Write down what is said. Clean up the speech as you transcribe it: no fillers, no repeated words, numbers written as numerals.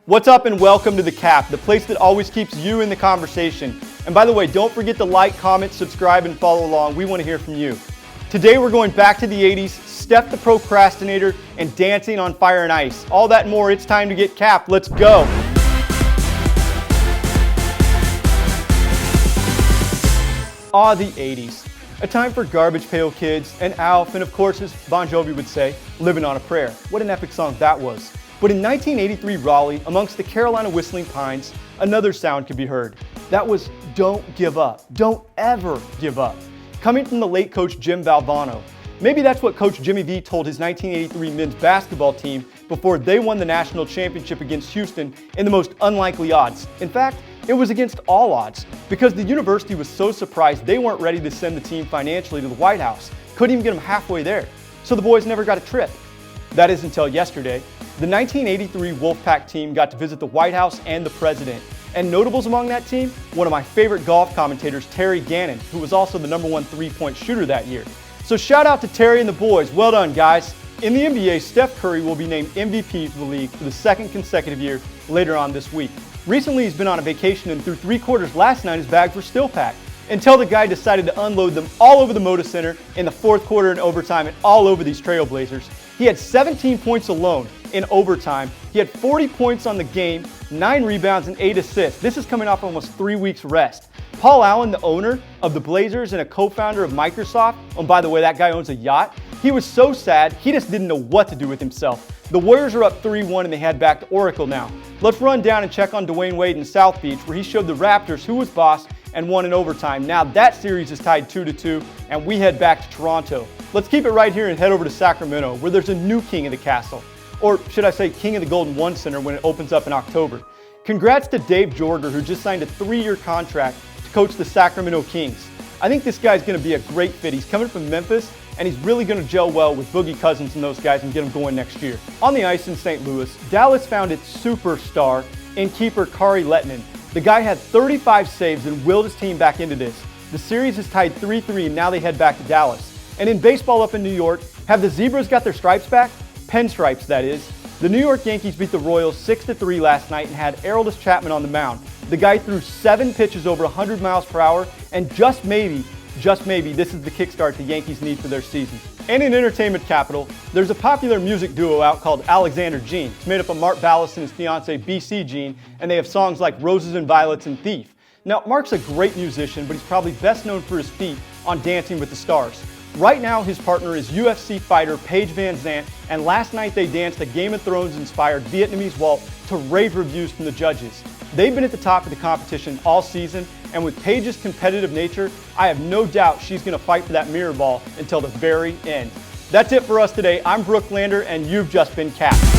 What's up and welcome to The Cap, the place that always keeps you in the conversation. And by the way, don't forget to like, comment, subscribe, and follow along. We want to hear from you. Today we're going back to the 80s, Steph the Procrastinator, and Dancing on Fire and Ice. All that and more, it's time to get capped. Let's go. Ah, the 80s. A time for Garbage Pail Kids, and Alf, and of course, as Bon Jovi would say, Living on a Prayer. What an epic song that was. But in 1983 Raleigh, amongst the Carolina whistling pines, another sound could be heard. That was Don't Give Up. Don't ever give up. Coming from the late coach Jim Valvano. Maybe that's what Coach Jimmy V told his 1983 men's basketball team before they won the national championship against Houston in the most unlikely odds. In fact, it was against all odds because the university was so surprised they weren't ready to send the team financially to the White House. Couldn't even get them halfway there. So the boys never got a trip. That is until yesterday. The 1983 Wolfpack team got to visit the White House and the president. And notables among that team, one of my favorite golf commentators, Terry Gannon, who was also the #1 three-point shooter that year. So shout out to Terry and the boys. Well done, guys. In the NBA, Steph Curry will be named MVP for the league for the second consecutive year later on this week. Recently, he's been on a vacation, and through 3 quarters last night, his bags were still packed. Until the guy decided to unload them all over the Moda Center in the 4th quarter and overtime and all over these Trailblazers. He had 17 points alone in overtime. He had 40 points on the game, 9 rebounds, and 8 assists. This is coming off almost 3 weeks rest. Paul Allen, the owner of the Blazers and a co-founder of Microsoft, and by the way, that guy owns a yacht, he was so sad, he just didn't know what to do with himself. The Warriors are up 3-1 and they head back to Oracle now. Let's run down and check on Dwayne Wade in South Beach, where he showed the Raptors who was boss and won in overtime. Now that series is tied 2-2, and we head back to Toronto. Let's keep it right here and head over to Sacramento, where there's a new king of the castle. Or should I say king of the Golden One Center when it opens up in October. Congrats to Dave Jorger, who just signed a 3-year contract to coach the Sacramento Kings. I think this guy's going to be a great fit. He's coming from Memphis, and he's really going to gel well with Boogie Cousins and those guys and get them going next year. On the ice in St. Louis, Dallas found its superstar in keeper Kari Lettinen. The guy had 35 saves and willed his team back into this. The series is tied 3-3, and now they head back to Dallas. And in baseball up in New York, have the Zebras got their stripes back? Pinstripes, that is. The New York Yankees beat the Royals 6-3 last night and had Aroldis Chapman on the mound. The guy threw 7 pitches over 100 miles per hour, and just maybe, this is the kickstart the Yankees need for their season. And in entertainment capital, there's a popular music duo out called Alexander Jean. It's made up of Mark Ballas and his fiancée BC Jean, and they have songs like Roses and Violets and Thief. Now, Mark's a great musician, but he's probably best known for his feat on Dancing with the Stars. Right now, his partner is UFC fighter Paige Van Zant, and last night they danced a Game of Thrones-inspired Vietnamese waltz to rave reviews from the judges. They've been at the top of the competition all season, and with Paige's competitive nature, I have no doubt she's going to fight for that mirror ball until the very end. That's it for us today. I'm Brook Lander, and you've just been capped.